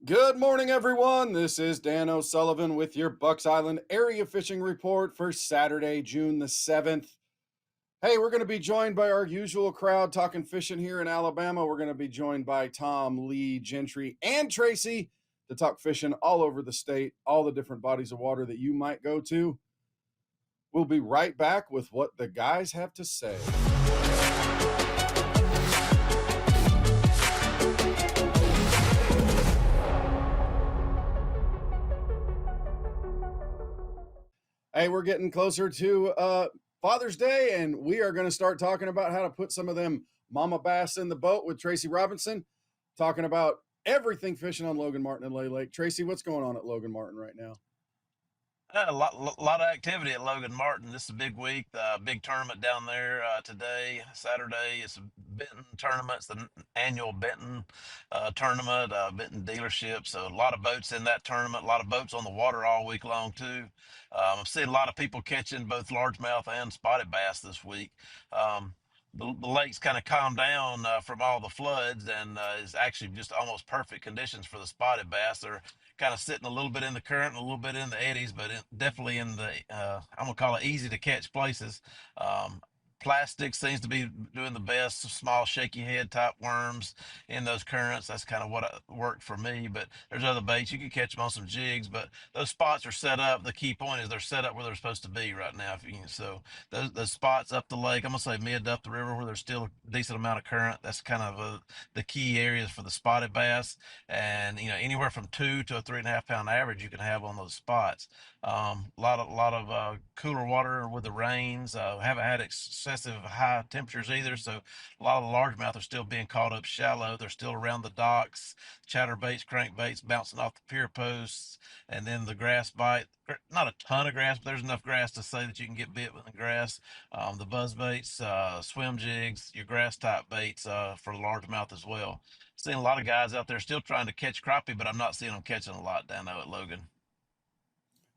Good morning, everyone. This is Dan O'Sullivan with your Bucks Island Area Fishing Report for Saturday, June the 7th. Hey, we're going to be joined by our usual crowd talking fishing here in Alabama. We're going to be joined by Tom, Lee, Gentry, and Tracy to talk fishing all over the state, all the different bodies of water that you might go to. We'll be right back with what the guys have to say. Hey, we're getting closer to Father's Day, and we are going to start talking about how to put some of them mama bass in the boat with Tracy Robinson, talking about everything fishing on Logan Martin and Lay Lake. Tracy, what's going on at Logan Martin right now? A lot of activity at Logan Martin. This is a big week, big tournament down there today, Saturday. It's a Benton tournament. It's the annual Benton tournament, Benton dealership. So a lot of boats in that tournament, a lot of boats on the water all week long too. I'm seeing a lot of people catching both largemouth and spotted bass this week. The lake's kind of calmed down from all the floods and is actually just almost perfect conditions for the spotted bass. They're kind of sitting a little bit in the current and a little bit in the eddies, but definitely in the I'm gonna call it easy to catch places. Um, Plastic seems to be doing the best. Small shaky head type worms in those currents. That's kind of what worked for me. But there's other baits you can catch them on some jigs. But those spots are set up. The key point is they're set up where they're supposed to be right now. So those spots up the lake, I'm gonna say mid up the river where there's still a decent amount of current. That's kind of the key areas for the spotted bass, and anywhere from 2 to a 3.5 pound average you can have on those spots. A lot of cooler water with the rains. Haven't had excessive high temperatures either, so a lot of the largemouth are still being caught up shallow. They're still around the docks, chatterbaits, crankbaits bouncing off the pier posts, and then the grass bite. Not a ton of grass, but there's enough grass to say that you can get bit with the grass. The buzz baits, swim jigs, your grass type baits for largemouth as well. Seeing a lot of guys out there still trying to catch crappie, but I'm not seeing them catching a lot down there at Logan.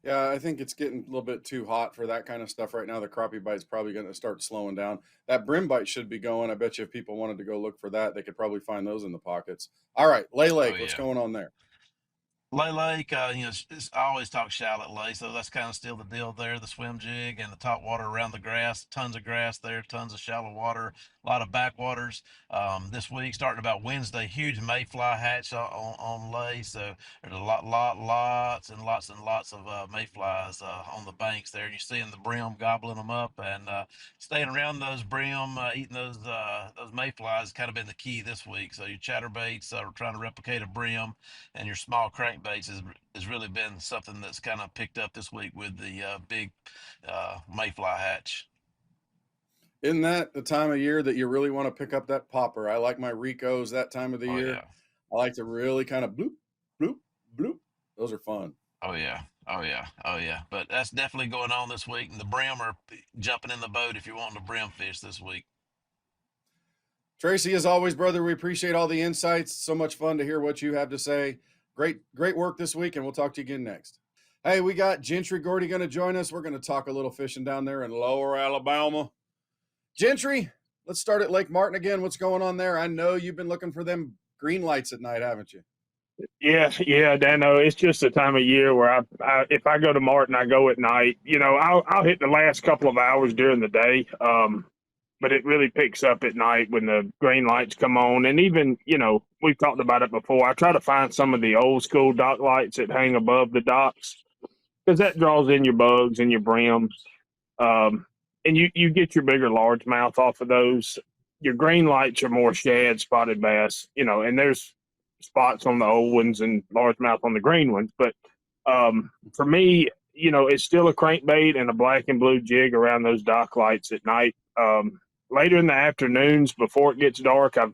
Yeah, I think it's getting a little bit too hot for that kind of stuff right now. The crappie bite's probably going to start slowing down. That brim bite should be going. I bet you if people wanted to go look for that, they could probably find those in the pockets. All right, Lay Oh Lake, what's yeah. going on there? Lay Lake, I always talk shallot lay, so that's kind of still the deal there. The swim jig and the top water around the grass, tons of grass there, tons of shallow water, a lot of backwaters. This week, starting about Wednesday, huge mayfly hatch on lay, so there's lots and lots of mayflies on the banks there. And you're seeing the brim gobbling them up and staying around those brim, eating those mayflies has kind of been the key this week. So your chatterbaits are trying to replicate a brim, and your small crankbaits has really been something that's kind of picked up this week with the big mayfly hatch. Isn't that the time of year that you really want to pick up that popper? I like my Ricos that time of the Oh year. yeah, I like to really kind of bloop, bloop, bloop. Those are fun. oh yeah, oh yeah, oh yeah. But that's definitely going on this week, and the brim are jumping in the boat if you're wanting to brim fish this week. Tracy, as always, brother, we appreciate all the insights. So much fun to hear what you have to say. Great work this week, and we'll talk to you again next. Hey, we got Gentry Gordy going to join us. We're going to talk a little fishing down there in Lower Alabama. Gentry, let's start at Lake Martin again. What's going on there? I know you've been looking for them green lights at night, haven't you? Yeah, Dano. It's just the time of year where if I go to Martin, I go at night. I'll hit the last couple of hours during the day, but it really picks up at night when the green lights come on. And even, we've talked about it before. I try to find some of the old school dock lights that hang above the docks because that draws in your bugs and your brims. And you get your bigger largemouth off of those. Your green lights are more shad, spotted bass, and there's spots on the old ones and largemouth on the green ones. But for me, it's still a crankbait and a black and blue jig around those dock lights at night. Later in the afternoons before it gets dark, a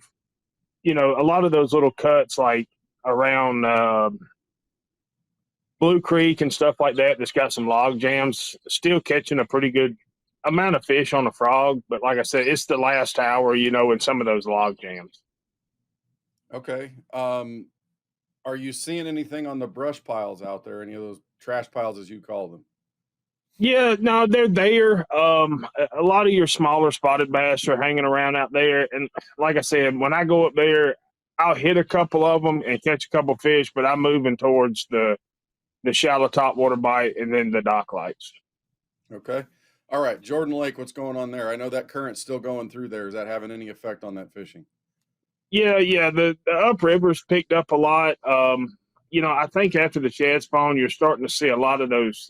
lot of those little cuts like around Blue Creek and stuff like that that's got some log jams, still catching a pretty good amount of fish on a frog. But like I said, it's the last hour, in some of those log jams. Okay. Are you seeing anything on the brush piles out there? Any of those trash piles, as you call them? Yeah, no, they're there. A lot of your smaller spotted bass are hanging around out there. And like I said, when I go up there, I'll hit a couple of them and catch a couple fish, but I'm moving towards the shallow top water bite and then the dock lights. Okay. All right. Jordan Lake, what's going on there? I know that current's still going through there. Is that having any effect on that fishing? Yeah. The upriver's picked up a lot. I think after the shad spawn, you're starting to see a lot of those.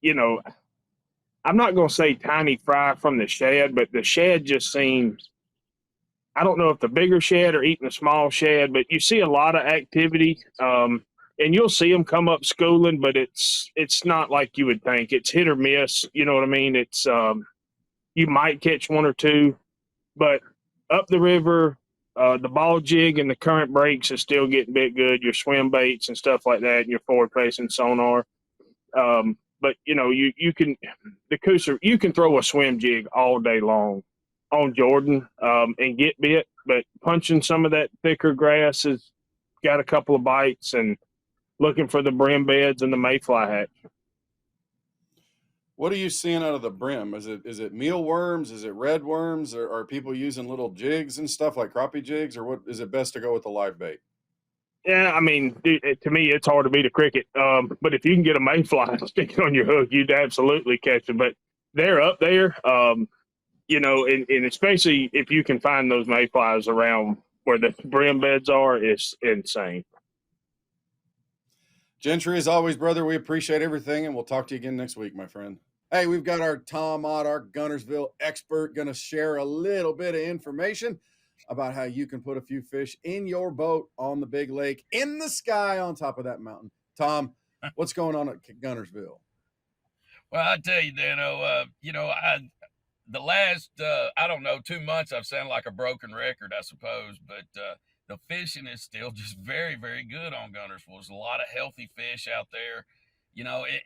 I'm not going to say tiny fry from the shad, but the shad just seems. I don't know if the bigger shad are eating the small shad, but you see a lot of activity. And you'll see them come up schooling, but it's not like you would think. It's hit or miss. You know what I mean? It's you might catch one or two, but up the river, the ball jig and the current breaks is still getting bit good. Your swim baits and stuff like that, and your forward facing sonar. But you can the cooser you can throw a swim jig all day long on Jordan and get bit, but punching some of that thicker grass has got a couple of bites and looking for the brim beds and the mayfly hatch. What are you seeing out of the brim? Is it mealworms? Is it red worms? Or are people using little jigs and stuff like crappie jigs? Or what is it best to go with the live bait? Yeah, I mean, to me, it's hard to beat a cricket. But if you can get a mayfly sticking on your hook, you'd absolutely catch it. But they're up there, and especially if you can find those mayflies around where the brim beds are, it's insane. Gentry, as always, brother, we appreciate everything, and we'll talk to you again next week, my friend. Hey, we've got our Tom Ott, our Guntersville expert, going to share a little bit of information about how you can put a few fish in your boat on the big lake, in the sky on top of that mountain. Tom, what's going on at Guntersville? Well, I tell you, Dano, the last I don't know 2 months I've sounded like a broken record, I suppose, but the fishing is still just very, very good on Guntersville. There's a lot of healthy fish out there,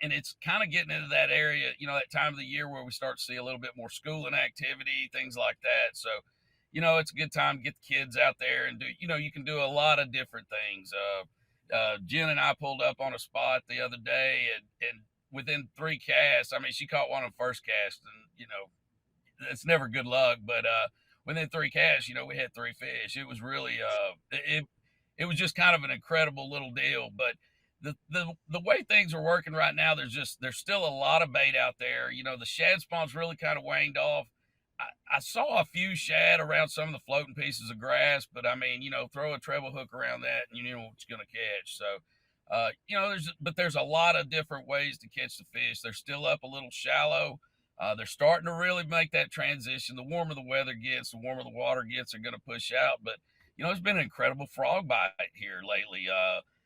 and it's kind of getting into that area, that time of the year where we start to see a little bit more schooling activity, things like that. So, it's a good time to get the kids out there and do, you can do a lot of different things. Jen and I pulled up on a spot the other day, and within 3 casts, I mean, she caught one on first cast, and it's never good luck, but within 3 casts, we had 3 fish. It was really it was just kind of an incredible little deal. But the way things are working right now, there's still a lot of bait out there. The shad spawn's really kind of waned off. I saw a few shad around some of the floating pieces of grass, but I mean, throw a treble hook around that, and you know what you're gonna catch. So, there's a lot of different ways to catch the fish. They're still up a little shallow. They're starting to really make that transition. The warmer the weather gets, the warmer the water gets, they're going to push out. But it's been an incredible frog bite here lately,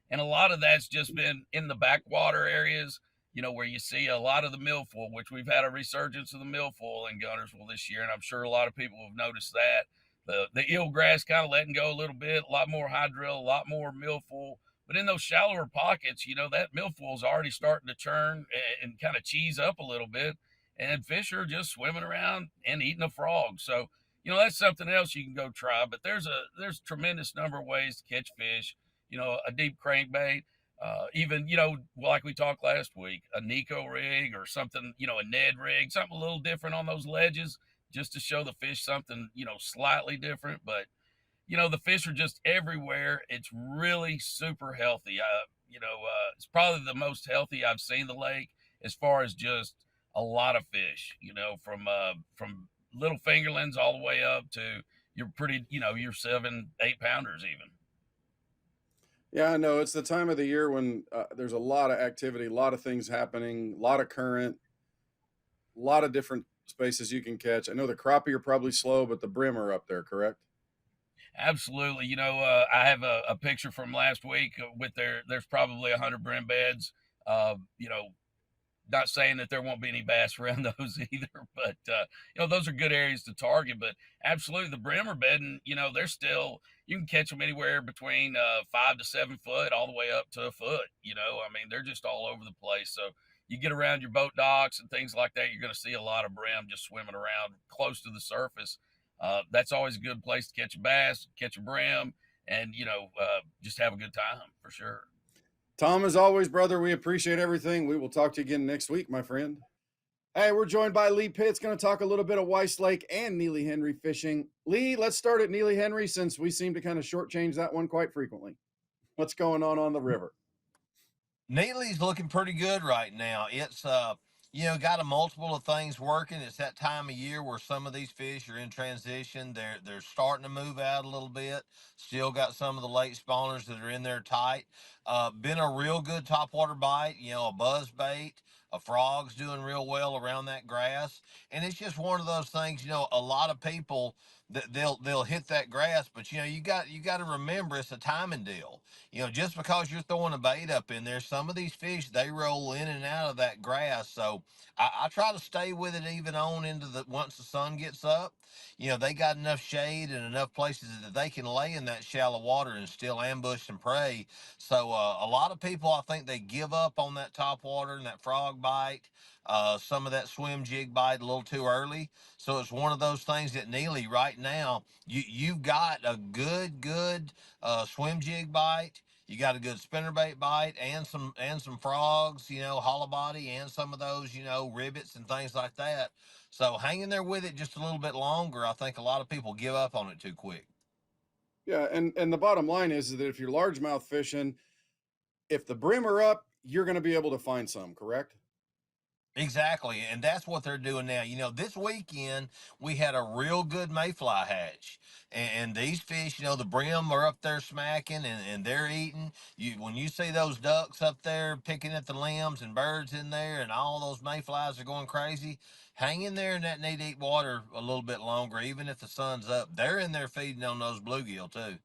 and a lot of that's just been in the backwater areas. Where you see a lot of the milfoil, which we've had a resurgence of the milfoil in Guntersville this year, and I'm sure a lot of people have noticed that. The eelgrass kind of letting go a little bit, a lot more hydrilla, a lot more milfoil. But in those shallower pockets, that milfoil is already starting to churn and kind of cheese up a little bit, and fish are just swimming around and eating a frog. So, that's something else you can go try. But there's a tremendous number of ways to catch fish. A deep crankbait, even like we talked last week, a Nico rig or something, a Ned rig, something a little different on those ledges, just to show the fish something slightly different. But the fish are just everywhere. It's really super healthy. It's probably the most healthy I've seen the lake as far as just a lot of fish. From little fingerlings all the way up to your pretty, your 7-8 pounders even. Yeah, I know. It's the time of the year when there's a lot of activity, a lot of things happening, a lot of current, a lot of different spaces you can catch. I know the crappie are probably slow, but the brim are up there, correct? Absolutely. I have a picture from last week with there's probably 100 brim beds. Uh, you know, Not saying that there won't be any bass around those either, but those are good areas to target. But absolutely, the brimmer bedding, they're still, you can catch them anywhere between 5 to 7 foot, all the way up to a foot. I mean, they're just all over the place. So you get around your boat docks and things like that, you're going to see a lot of brim just swimming around close to the surface. That's always a good place to catch a bass, catch a brim, and just have a good time for sure. Tom, as always, brother, we appreciate everything. We will talk to you again next week, my friend. Hey, we're joined by Lee Pitts, going to talk a little bit of Weiss Lake and Neely Henry fishing. Lee, let's start at Neely Henry since we seem to kind of shortchange that one quite frequently. What's going on the river? Neely's looking pretty good right now. It's got a multiple of things working. It's that time of year where some of these fish are in transition. They're starting to move out a little bit. Still got some of the late spawners that are in there tight. Been a real good topwater bite. A buzz bait. A frog's doing real well around that grass, and it's just one of those things. A lot of people that they'll hit that grass, but you got to remember it's a timing deal. Just because you're throwing a bait up in there, some of these fish, they roll in and out of that grass. So I try to stay with it even on into once the sun gets up. They got enough shade and enough places that they can lay in that shallow water and still ambush and prey. So a lot of people, I think they give up on that top water and that frog bite, some of that swim jig bite a little too early. So it's one of those things that Neely right now, you've got a good swim jig bite. You got a good spinnerbait bite and some frogs, hollow body and some of those, rivets and things like that. So hanging there with it just a little bit longer, I think a lot of people give up on it too quick. Yeah, and the bottom line is that if you're largemouth fishing, if the brim are up, you're going to be able to find some, correct? Exactly, and that's what they're doing now. This weekend we had a real good mayfly hatch, and these fish, the brim are up there smacking, and they're eating. When you see those ducks up there picking at the limbs and birds in there, and all those mayflies are going crazy, hang in there in that knee deep water a little bit longer, even if the sun's up. They're in there feeding on those bluegill too.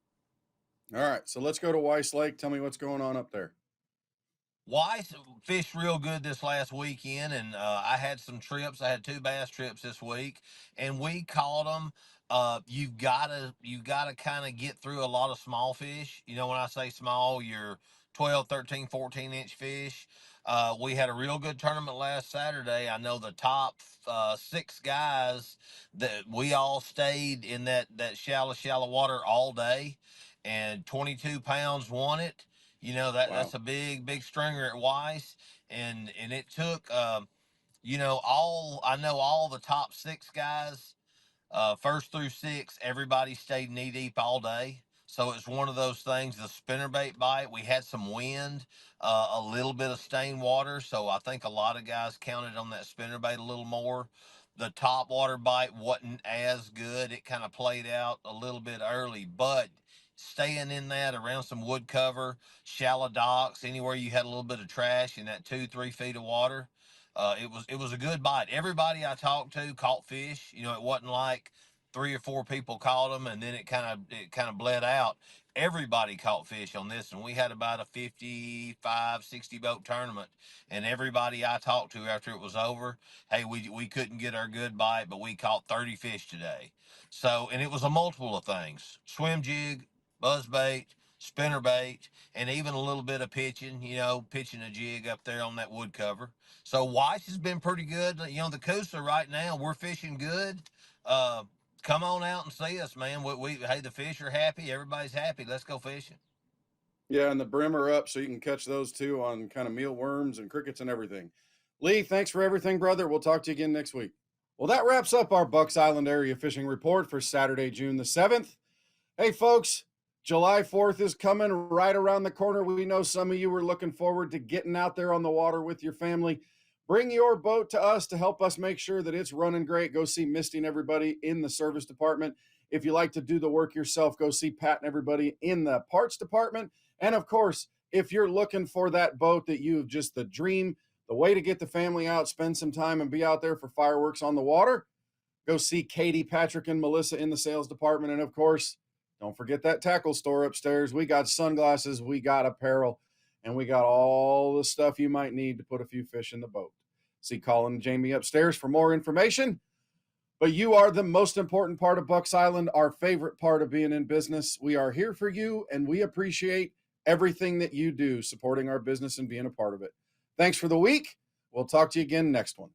All right, so let's go to Weiss Lake. Tell me what's going on up there. Weiss fished real good this last weekend, and I had some trips. I had 2 bass trips this week, and we caught them. You've gotta kind of get through a lot of small fish. When I say small, you're 12, 13, 14 inch fish. We had a real good tournament last Saturday. I know the top 6 guys that we all stayed in that shallow water all day, and 22 pounds won it. That's Wow. a big stringer at Weiss, and it took all the top 6 guys, first through 6, everybody stayed knee deep all day. So it's one of those things. The spinnerbait bite, we had some wind, a little bit of stained water. So I think a lot of guys counted on that spinnerbait a little more. The top water bite wasn't as good. It kind of played out a little bit early, but staying in that around some wood cover, shallow docks, anywhere you had a little bit of trash in that 2-3 feet of water, it was a good bite. Everybody I talked to caught fish. It wasn't like 3 or 4 people caught them and then it kind of bled out. Everybody caught fish on this, and we had about a 55, 60 boat tournament. And everybody I talked to after it was over, hey, we couldn't get our good bite, but we caught 30 fish today. So, and it was a multiple of things: swim jig, buzz bait, spinner bait, and even a little bit of pitching. Pitching a jig up there on that wood cover. So Weiss has been pretty good. The Coosa right now, we're fishing good. Uh, Come on out and see us, man. Hey, the fish are happy. Everybody's happy. Let's go fishing. Yeah, and the brim are up so you can catch those too on kind of mealworms and crickets and everything. Lee, thanks for everything, brother. We'll talk to you again next week. Well, that wraps up our Bucks Island area fishing report for Saturday, June the 7th. Hey, folks, July 4th is coming right around the corner. We know some of you were looking forward to getting out there on the water with your family. Bring your boat to us to help us make sure that it's running great. Go see Misty and everybody in the service department. If you like to do the work yourself, go see Pat and everybody in the parts department. And of course, if you're looking for that boat that you've just the dream, the way to get the family out, spend some time and be out there for fireworks on the water, go see Katie, Patrick, and Melissa in the sales department. And of course, don't forget that tackle store upstairs. We got sunglasses, we got apparel, and we got all the stuff you might need to put a few fish in the boat. See Colin and Jamie upstairs for more information. But you are the most important part of Bucks Island, our favorite part of being in business. We are here for you, and we appreciate everything that you do, supporting our business and being a part of it. Thanks for the week. We'll talk to you again next one.